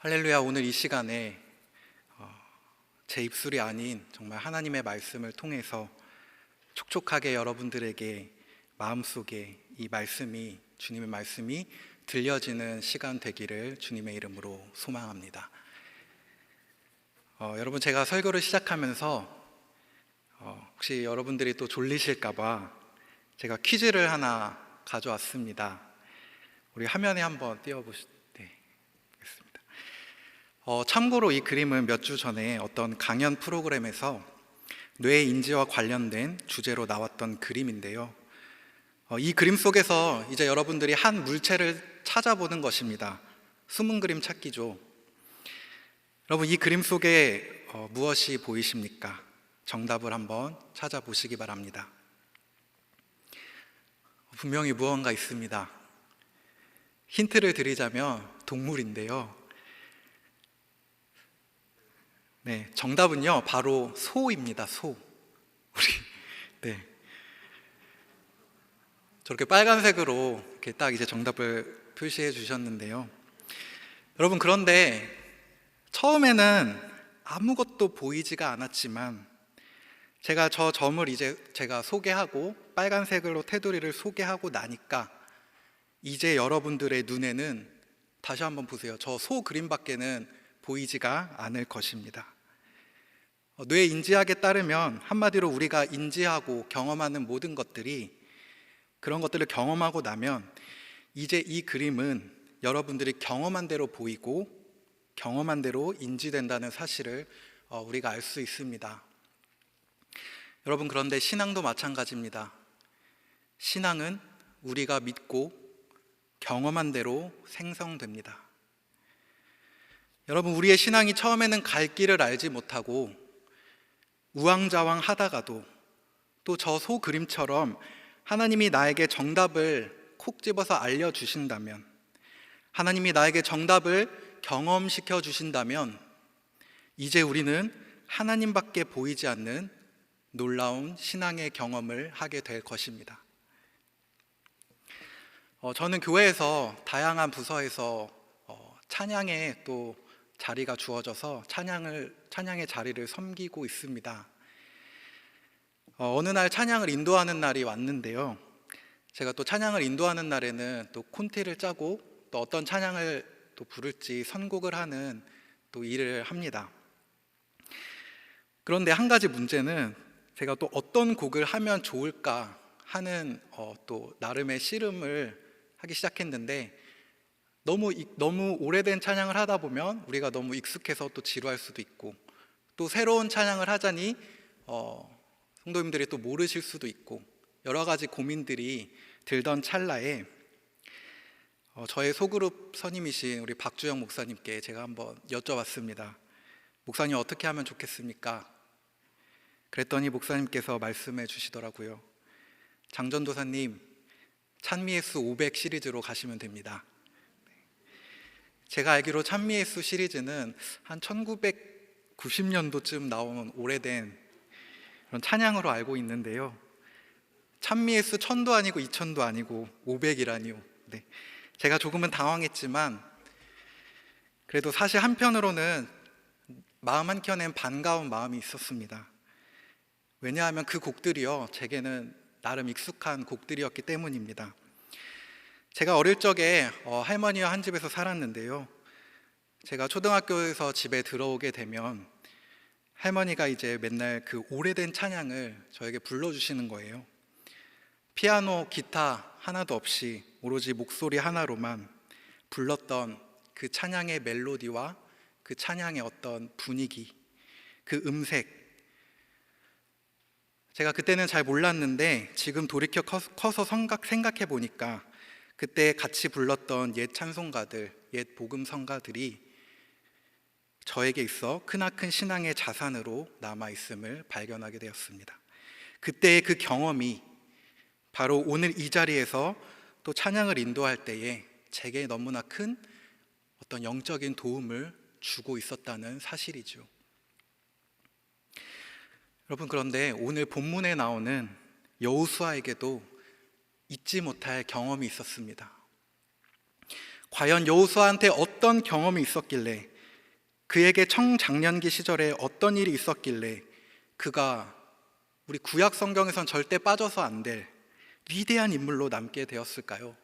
할렐루야. 오늘 이 시간에 제 입술이 아닌 정말 하나님의 말씀을 통해서 촉촉하게 여러분들에게 마음속에 이 말씀이, 주님의 말씀이 들려지는 시간 되기를 주님의 이름으로 소망합니다. 여러분, 제가 설교를 시작하면서 혹시 여러분들이 또 졸리실까봐 제가 퀴즈를 하나 가져왔습니다. 우리 화면에 한번 띄워보겠습니다. 참고로 이 그림은 몇 주 전에 어떤 강연 프로그램에서 뇌 인지와 관련된 주제로 나왔던 그림인데요. 이 그림 속에서 이제 여러분들이 한 물체를 찾아보는 것입니다. 숨은 그림 찾기죠. 여러분, 이 그림 속에 무엇이 보이십니까? 정답을 한번 찾아보시기 바랍니다. 분명히 무언가 있습니다. 힌트를 드리자면 동물인데요. 네, 정답은요 바로 소입니다. 소. 네, 저렇게 빨간색으로 이렇게 딱 이제 정답을 표시해 주셨는데요. 여러분, 그런데 처음에는 아무것도 보이지가 않았지만 제가 저 점을 이제 제가 소개하고 빨간색으로 테두리를 소개하고 나니까 이제 여러분들의 눈에는 다시 한번 보세요. 저 소 그림밖에는 보이지가 않을 것입니다. 뇌 인지학에 따르면 한마디로 우리가 인지하고 경험하는 모든 것들이, 그런 것들을 경험하고 나면 이제 이 그림은 여러분들이 경험한 대로 보이고 경험한 대로 인지된다는 사실을 우리가 알 수 있습니다. 여러분, 그런데 신앙도 마찬가지입니다. 신앙은 우리가 믿고 경험한 대로 생성됩니다. 여러분, 우리의 신앙이 처음에는 갈 길을 알지 못하고 우왕좌왕 하다가도 또 저 소 그림처럼 하나님이 나에게 정답을 콕 집어서 알려주신다면, 하나님이 나에게 정답을 경험시켜 주신다면 이제 우리는 하나님밖에 보이지 않는 놀라운 신앙의 경험을 하게 될 것입니다. 저는 교회에서 다양한 부서에서 찬양에 또 자리가 주어져서 찬양의 자리를 섬기고 있습니다. 어느 날 찬양을 인도하는 날이 왔는데요. 제가 또 찬양을 인도하는 날에는 또 콘티를 짜고 또 어떤 찬양을 또 부를지 선곡을 하는 또 일을 합니다. 그런데 한 가지 문제는 제가 또 어떤 곡을 하면 좋을까 하는 또 나름의 씨름을 하기 시작했는데, 너무 오래된 찬양을 하다 보면 우리가 너무 익숙해서 또 지루할 수도 있고, 또 새로운 찬양을 하자니 성도님들이 또 모르실 수도 있고, 여러 가지 고민들이 들던 찰나에 저의 소그룹 선임이신 우리 박주영 목사님께 제가 한번 여쭤봤습니다. 목사님, 어떻게 하면 좋겠습니까? 그랬더니 목사님께서 말씀해 주시더라고요. 장전도사님, 찬미의 수 500 시리즈로 가시면 됩니다. 제가 알기로 찬미의 수 시리즈는 한 1990년도쯤 나온 오래된 그런 찬양으로 알고 있는데요. 찬미의 수 1000도 아니고 2000도 아니고 500이라니요. 네. 제가 조금은 당황했지만 그래도 사실 한편으로는 마음 한켠엔 반가운 마음이 있었습니다. 왜냐하면 그 곡들이요, 제게는 나름 익숙한 곡들이었기 때문입니다. 제가 어릴 적에 할머니와 한 집에서 살았는데요. 제가 초등학교에서 집에 들어오게 되면 할머니가 이제 맨날 그 오래된 찬양을 저에게 불러주시는 거예요. 피아노, 기타 하나도 없이 오로지 목소리 하나로만 불렀던 그 찬양의 멜로디와 그 찬양의 어떤 분위기, 그 음색, 제가 그때는 잘 몰랐는데 지금 돌이켜 커서 생각해 보니까 그때 같이 불렀던 옛 찬송가들, 옛 복음성가들이 저에게 있어 크나큰 신앙의 자산으로 남아있음을 발견하게 되었습니다. 그때의 그 경험이 바로 오늘 이 자리에서 또 찬양을 인도할 때에 제게 너무나 큰 어떤 영적인 도움을 주고 있었다는 사실이죠. 여러분, 그런데 오늘 본문에 나오는 여호수아에게도 잊지 못할 경험이 있었습니다. 과연 여호수아한테 어떤 경험이 있었길래 그에게 청장년기 시절에 어떤 일이 있었길래 그가 우리 구약 성경에선 절대 빠져서 안 될 위대한 인물로 남게 되었을까요?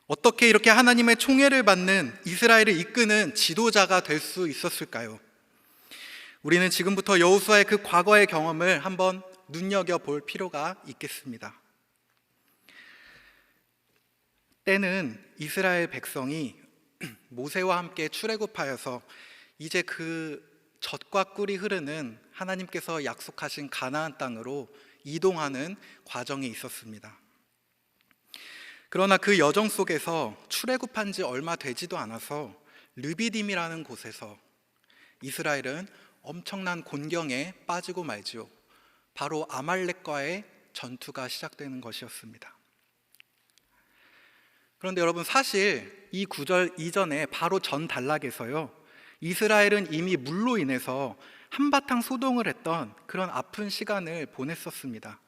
어떻게 이렇게 하나님의 총애를 받는 이스라엘을 이끄는 지도자가 될 수 있었을까요? 우리는 지금부터 여호수아의 그 과거의 경험을 한번 눈여겨볼 필요가 있겠습니다. 때는 이스라엘 백성이 모세와 함께 출애굽하여서 이제 그 젖과 꿀이 흐르는 하나님께서 약속하신 가나안 땅으로 이동하는 과정에 있었습니다. 그러나 그 여정 속에서 출애굽한 지 얼마 되지도 않아서 르비딤이라는 곳에서 이스라엘은 엄청난 곤경에 빠지고 말지요. 바로 아말렉과의 전투가 시작되는 것이었습니다. 그런데 여러분, 사실 이 구절 이전에 바로 전 단락에서요, 이스라엘은 이미 물로 인해서 한바탕 소동을 했던 그런 아픈 시간을 보냈었습니다.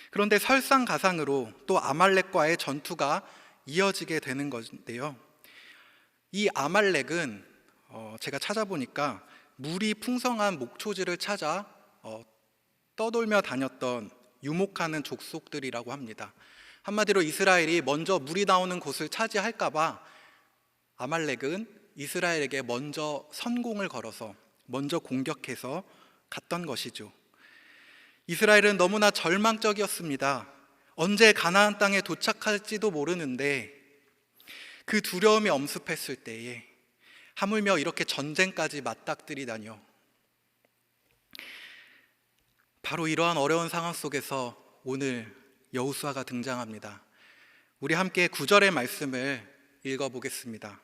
그런데 설상가상으로 또 아말렉과의 전투가 이어지게 되는 건데요, 이 아말렉은 제가 찾아보니까 물이 풍성한 목초지를 찾아 떠돌며 다녔던 유목하는 족속들이라고 합니다. 한마디로 이스라엘이 먼저 물이 나오는 곳을 차지할까 봐 아말렉은 이스라엘에게 먼저 선공을 걸어서 먼저 공격해서 갔던 것이죠. 이스라엘은 너무나 절망적이었습니다. 언제 가나안 땅에 도착할지도 모르는데 그 두려움이 엄습했을 때에 하물며 이렇게 전쟁까지 맞닥뜨리다니요. 바로 이러한 어려운 상황 속에서 오늘 여호수아가 등장합니다. 우리 함께 9절의 말씀을 읽어보겠습니다.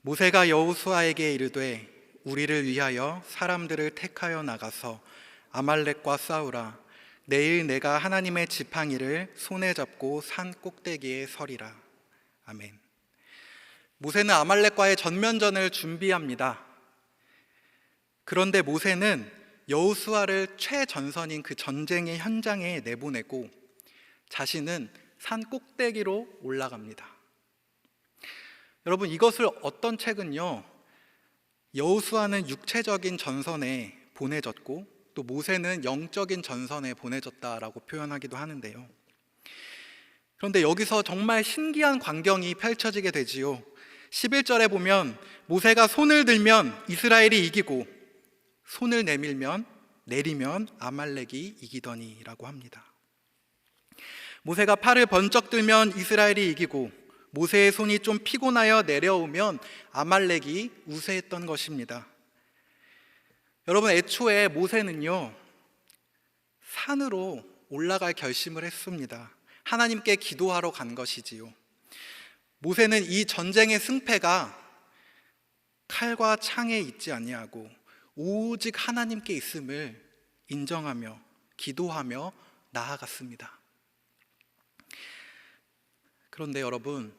모세가 여호수아에게 이르되 우리를 위하여 사람들을 택하여 나가서 아말렉과 싸우라. 내일 내가 하나님의 지팡이를 손에 잡고 산 꼭대기에 서리라. 아멘. 모세는 아말렉과의 전면전을 준비합니다. 그런데 모세는 여호수아를 최전선인 그 전쟁의 현장에 내보내고 자신은 산 꼭대기로 올라갑니다. 여러분, 이것을 어떤 책은요, 여호수아는 육체적인 전선에 보내졌고 또 모세는 영적인 전선에 보내졌다라고 표현하기도 하는데요. 그런데 여기서 정말 신기한 광경이 펼쳐지게 되지요. 11절에 보면 모세가 손을 들면 이스라엘이 이기고 손을 내리면 아말렉이 이기더니 라고 합니다. 모세가 팔을 번쩍 들면 이스라엘이 이기고 모세의 손이 좀 피곤하여 내려오면 아말렉이 우세했던 것입니다. 여러분, 애초에 모세는요, 산으로 올라갈 결심을 했습니다. 하나님께 기도하러 간 것이지요. 모세는 이 전쟁의 승패가 칼과 창에 있지 아니하고 오직 하나님께 있음을 인정하며 기도하며 나아갔습니다. 그런데 여러분,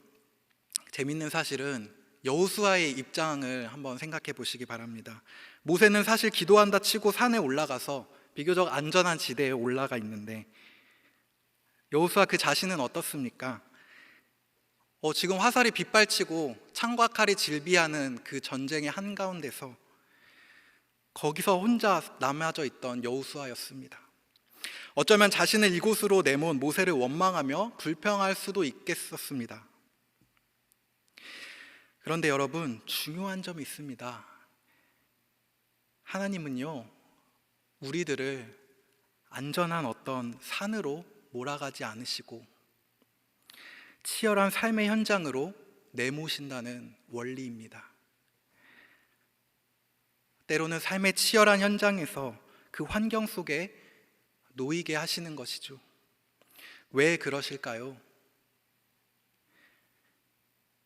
재밌는 사실은 여호수아의 입장을 한번 생각해 보시기 바랍니다. 모세는 사실 기도한다 치고 산에 올라가서 비교적 안전한 지대에 올라가 있는데 여호수아 그 자신은 어떻습니까? 지금 화살이 빗발치고 창과 칼이 질비하는 그 전쟁의 한가운데서 거기서 혼자 남아져 있던 여호수아였습니다. 어쩌면 자신을 이곳으로 내몬 모세를 원망하며 불평할 수도 있겠었습니다. 그런데 여러분, 중요한 점이 있습니다. 하나님은요, 우리들을 안전한 어떤 산으로 몰아가지 않으시고 치열한 삶의 현장으로 내모신다는 원리입니다. 때로는 삶의 치열한 현장에서 그 환경 속에 놓이게 하시는 것이죠. 왜 그러실까요?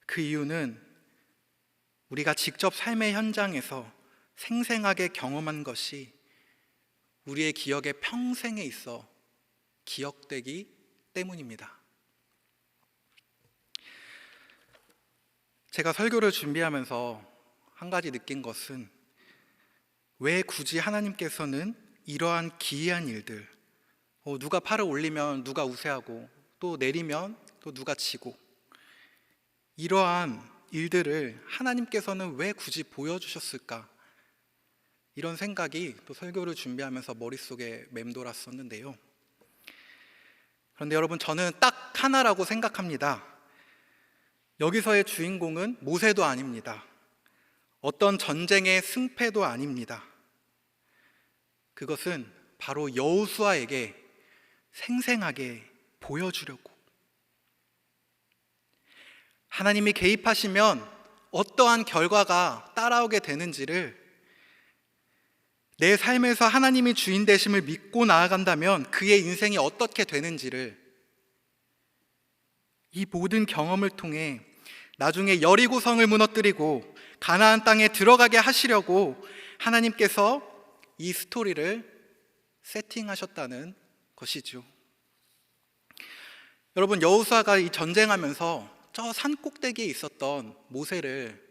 그 이유는 우리가 직접 삶의 현장에서 생생하게 경험한 것이 우리의 기억에 평생에 있어 기억되기 때문입니다. 제가 설교를 준비하면서 한 가지 느낀 것은 왜 굳이 하나님께서는 이러한 기이한 일들, 누가 팔을 올리면 누가 우세하고 또 내리면 또 누가 지고 이러한 일들을 하나님께서는 왜 굳이 보여주셨을까? 이런 생각이 또 설교를 준비하면서 머릿속에 맴돌았었는데요. 그런데 여러분, 저는 딱 하나라고 생각합니다. 여기서의 주인공은 모세도 아닙니다. 어떤 전쟁의 승패도 아닙니다. 그것은 바로 여호수아에게 생생하게 보여주려고, 하나님이 개입하시면 어떠한 결과가 따라오게 되는지를, 내 삶에서 하나님이 주인 되심을 믿고 나아간다면 그의 인생이 어떻게 되는지를, 이 모든 경험을 통해 나중에 여리고성을 무너뜨리고 가나안 땅에 들어가게 하시려고 하나님께서 이 스토리를 세팅하셨다는 것이죠. 여러분, 여호수아가 이 전쟁하면서 저 산 꼭대기에 있었던 모세를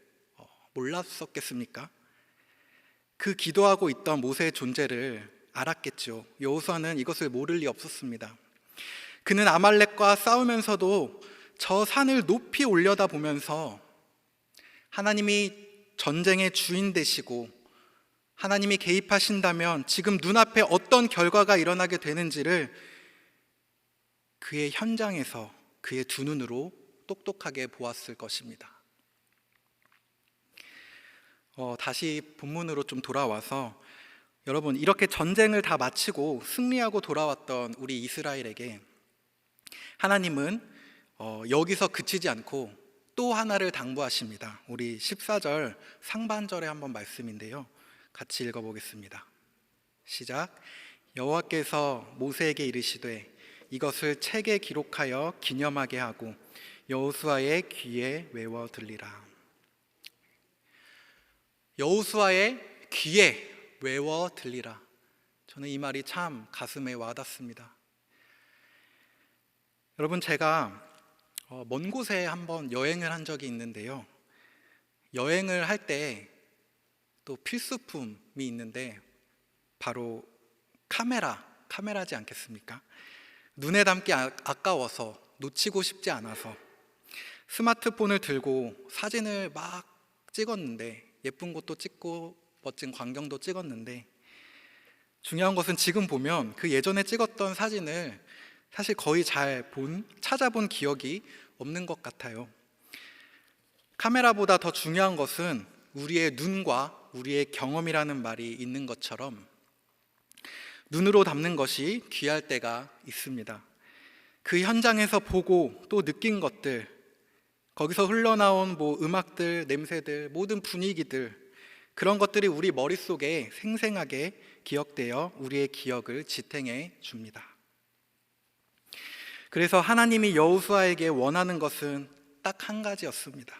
몰랐었겠습니까? 그 기도하고 있던 모세의 존재를 알았겠죠. 여호수아는 이것을 모를 리 없었습니다. 그는 아말렉과 싸우면서도 저 산을 높이 올려다보면서 하나님이 전쟁의 주인 되시고 하나님이 개입하신다면 지금 눈앞에 어떤 결과가 일어나게 되는지를 그의 현장에서 그의 두 눈으로 똑똑하게 보았을 것입니다. 다시 본문으로 좀 돌아와서, 여러분, 이렇게 전쟁을 다 마치고 승리하고 돌아왔던 우리 이스라엘에게 하나님은 여기서 그치지 않고 또 하나를 당부하십니다. 우리 14절 상반절의 한번 말씀인데요, 같이 읽어보겠습니다. 시작. 여호와께서 모세에게 이르시되 이것을 책에 기록하여 기념하게 하고 여호수아의 귀에 외워 들리라. 여호수아의 귀에 외워 들리라. 저는 이 말이 참 가슴에 와닿습니다. 여러분, 제가 먼 곳에 한번 여행을 한 적이 있는데요, 여행을 할 때 또 필수품이 있는데 바로 카메라지 않겠습니까? 눈에 담기 아까워서, 놓치고 싶지 않아서 스마트폰을 들고 사진을 막 찍었는데, 예쁜 곳도 찍고 멋진 광경도 찍었는데, 중요한 것은 지금 보면 그 예전에 찍었던 사진을 사실 거의 찾아본 기억이 없는 것 같아요. 카메라보다 더 중요한 것은 우리의 눈과 우리의 경험이라는 말이 있는 것처럼 눈으로 담는 것이 귀할 때가 있습니다. 그 현장에서 보고 또 느낀 것들, 거기서 흘러나온 음악들, 냄새들, 모든 분위기들, 그런 것들이 우리 머릿속에 생생하게 기억되어 우리의 기억을 지탱해 줍니다. 그래서 하나님이 여호수아에게 원하는 것은 딱 한 가지였습니다.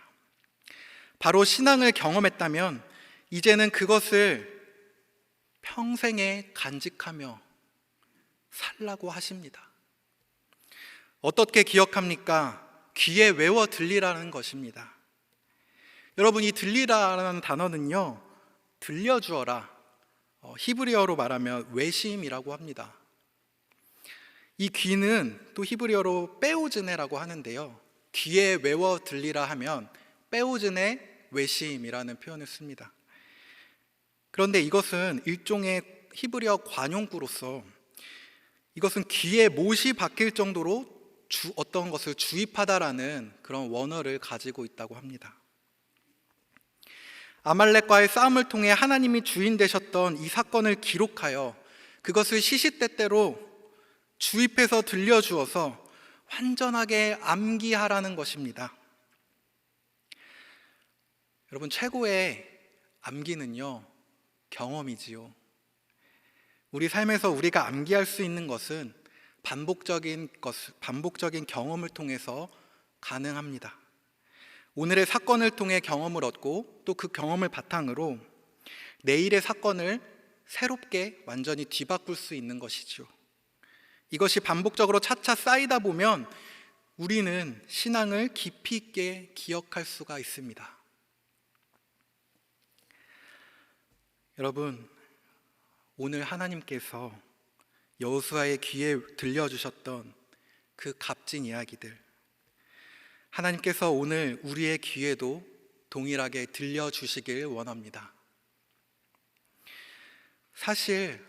바로 신앙을 경험했다면 이제는 그것을 평생에 간직하며 살라고 하십니다. 어떻게 기억합니까? 귀에 외워 들리라는 것입니다. 여러분, 이 들리라라는 단어는요, 들려주어라, 히브리어로 말하면 외심이라고 합니다. 이 귀는 또 히브리어로 빼오즈네라고 하는데요, 귀에 외워 들리라 하면 빼오즈네 외심이라는 표현을 씁니다. 그런데 이것은 일종의 히브리어 관용구로서, 이것은 귀에 못이 박힐 정도로 어떤 것을 주입하다라는 그런 원어를 가지고 있다고 합니다. 아말렉과의 싸움을 통해 하나님이 주인 되셨던 이 사건을 기록하여 그것을 시시때때로 주입해서 들려주어서 완전하게 암기하라는 것입니다. 여러분, 최고의 암기는요, 경험이지요. 우리 삶에서 우리가 암기할 수 있는 것은 반복적인 경험을 통해서 가능합니다. 오늘의 사건을 통해 경험을 얻고 또 그 경험을 바탕으로 내일의 사건을 새롭게 완전히 뒤바꿀 수 있는 것이죠. 이것이 반복적으로 차차 쌓이다 보면 우리는 신앙을 깊이 있게 기억할 수가 있습니다. 여러분, 오늘 하나님께서 여호수아의 귀에 들려주셨던 그 값진 이야기들, 하나님께서 오늘 우리의 귀에도 동일하게 들려주시길 원합니다. 사실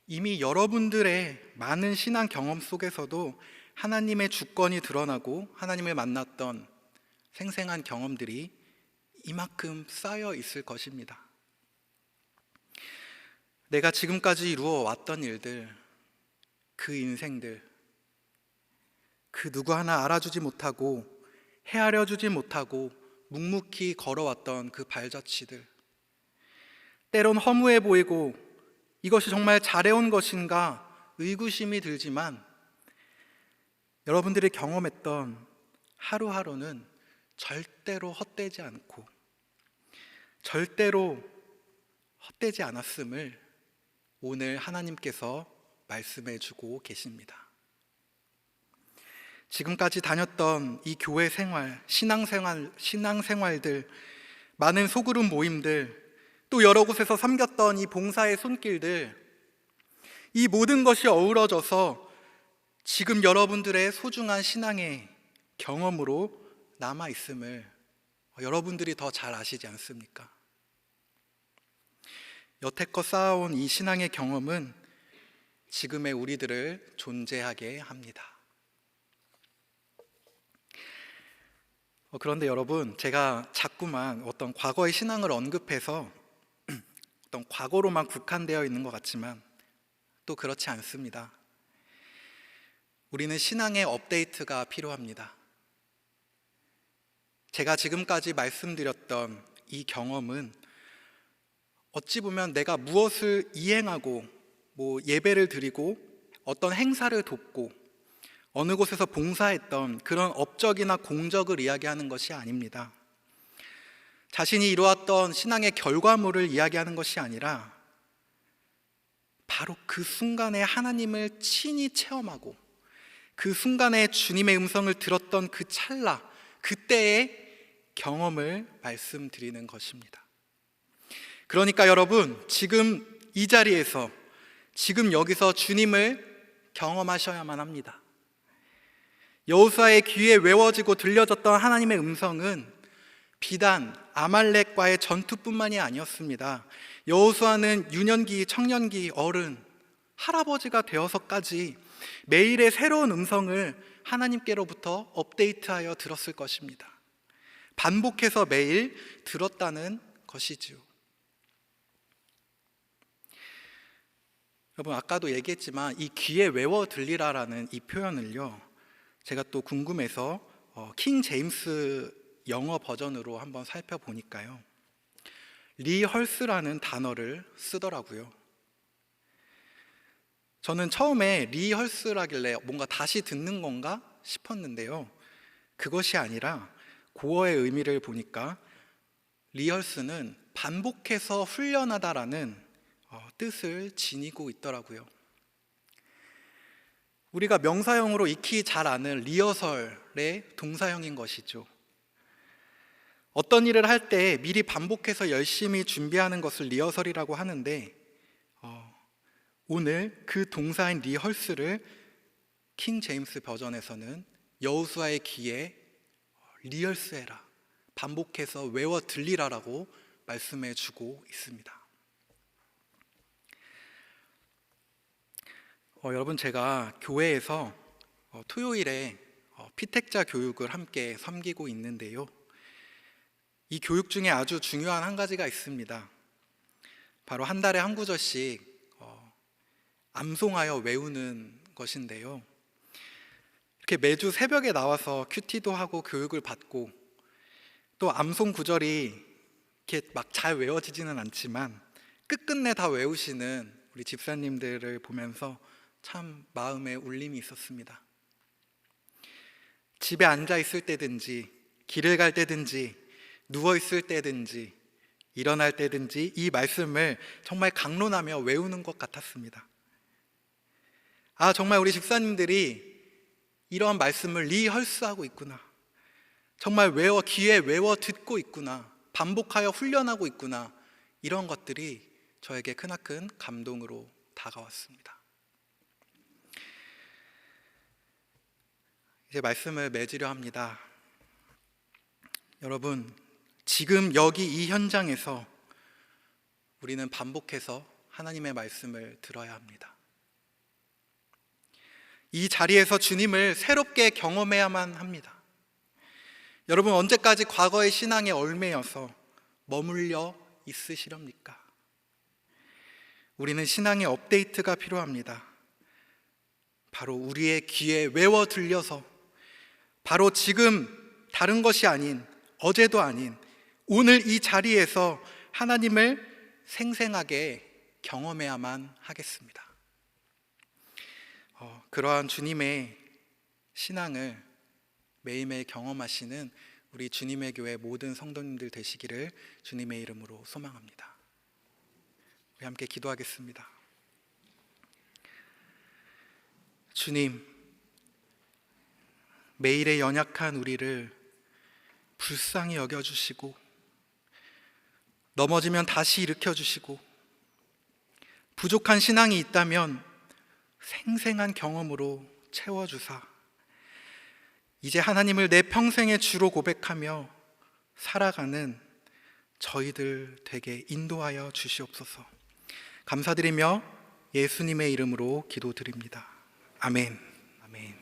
이미 여러분들의 많은 신앙 경험 속에서도 하나님의 주권이 드러나고 하나님을 만났던 생생한 경험들이 이만큼 쌓여 있을 것입니다. 내가 지금까지 이루어 왔던 일들, 그 인생들, 그 누구 하나 알아주지 못하고 헤아려 주지 못하고 묵묵히 걸어왔던 그 발자취들, 때론 허무해 보이고 이것이 정말 잘해온 것인가 의구심이 들지만 여러분들이 경험했던 하루하루는 절대로 헛되지 않고 절대로 헛되지 않았음을 오늘 하나님께서 말씀해 주고 계십니다. 지금까지 다녔던 이 교회 생활, 신앙생활들, 많은 소그룹 모임들, 또 여러 곳에서 섬겼던 이 봉사의 손길들, 이 모든 것이 어우러져서 지금 여러분들의 소중한 신앙의 경험으로 남아있음을 여러분들이 더 잘 아시지 않습니까? 여태껏 쌓아온 이 신앙의 경험은 지금의 우리들을 존재하게 합니다. 그런데 여러분, 제가 자꾸만 어떤 과거의 신앙을 언급해서 어떤 과거로만 국한되어 있는 것 같지만 또 그렇지 않습니다. 우리는 신앙의 업데이트가 필요합니다. 제가 지금까지 말씀드렸던 이 경험은 어찌 보면 내가 무엇을 이행하고 예배를 드리고 어떤 행사를 돕고 어느 곳에서 봉사했던 그런 업적이나 공적을 이야기하는 것이 아닙니다. 자신이 이루었던 신앙의 결과물을 이야기하는 것이 아니라 바로 그 순간에 하나님을 친히 체험하고 그 순간에 주님의 음성을 들었던 그 찰나, 그때의 경험을 말씀드리는 것입니다. 그러니까 여러분, 지금 이 자리에서, 지금 여기서 주님을 경험하셔야만 합니다. 여호수아의 귀에 외워지고 들려졌던 하나님의 음성은 비단 아말렉과의 전투뿐만이 아니었습니다. 여호수아는 유년기, 청년기, 어른, 할아버지가 되어서까지 매일의 새로운 음성을 하나님께로부터 업데이트하여 들었을 것입니다. 반복해서 매일 들었다는 것이지요. 여러분, 아까도 얘기했지만 이 귀에 외워 들리라라는 이 표현을요, 제가 또 궁금해서 킹 제임스 영어 버전으로 한번 살펴보니까요, 리헐스라는 단어를 쓰더라고요. 저는 처음에 리헐스라길래 뭔가 다시 듣는 건가 싶었는데요, 그것이 아니라 고어의 의미를 보니까 리헐스는 반복해서 훈련하다라는 뜻을 지니고 있더라고요. 우리가 명사형으로 익히 잘 아는 리허설의 동사형인 것이죠. 어떤 일을 할 때 미리 반복해서 열심히 준비하는 것을 리허설이라고 하는데 오늘 그 동사인 리헐스를 킹 제임스 버전에서는 여호수아의 귀에 리허스해라, 반복해서 외워 들리라라고 말씀해 주고 있습니다. 여러분, 제가 교회에서 토요일에 피택자 교육을 함께 섬기고 있는데요, 이 교육 중에 아주 중요한 한 가지가 있습니다. 바로 한 달에 한 구절씩 암송하여 외우는 것인데요, 이렇게 매주 새벽에 나와서 큐티도 하고 교육을 받고 또 암송 구절이 이렇게 막 잘 외워지지는 않지만 끝끝내 다 외우시는 우리 집사님들을 보면서 참 마음에 울림이 있었습니다. 집에 앉아 있을 때든지 길을 갈 때든지 누워 있을 때든지 일어날 때든지 이 말씀을 정말 강론하며 외우는 것 같았습니다. 정말 우리 집사님들이 이러한 말씀을 리허스하고 있구나, 정말 귀에 외워 듣고 있구나, 반복하여 훈련하고 있구나, 이런 것들이 저에게 크나큰 감동으로 다가왔습니다. 이제 말씀을 맺으려 합니다. 여러분, 지금 여기 이 현장에서 우리는 반복해서 하나님의 말씀을 들어야 합니다. 이 자리에서 주님을 새롭게 경험해야만 합니다. 여러분, 언제까지 과거의 신앙에 얽매여서 머물려 있으시렵니까? 우리는 신앙의 업데이트가 필요합니다. 바로 우리의 귀에 외워 들려서 바로 지금 다른 것이 아닌, 어제도 아닌 오늘 이 자리에서 하나님을 생생하게 경험해야만 하겠습니다. 그러한 주님의 신앙을 매일매일 경험하시는 우리 주님의 교회 모든 성도님들 되시기를 주님의 이름으로 소망합니다. 우리 함께 기도하겠습니다. 주님, 매일의 연약한 우리를 불쌍히 여겨주시고 넘어지면 다시 일으켜주시고 부족한 신앙이 있다면 생생한 경험으로 채워주사 이제 하나님을 내 평생의 주로 고백하며 살아가는 저희들 되게 인도하여 주시옵소서. 감사드리며 예수님의 이름으로 기도드립니다. 아멘. 아멘.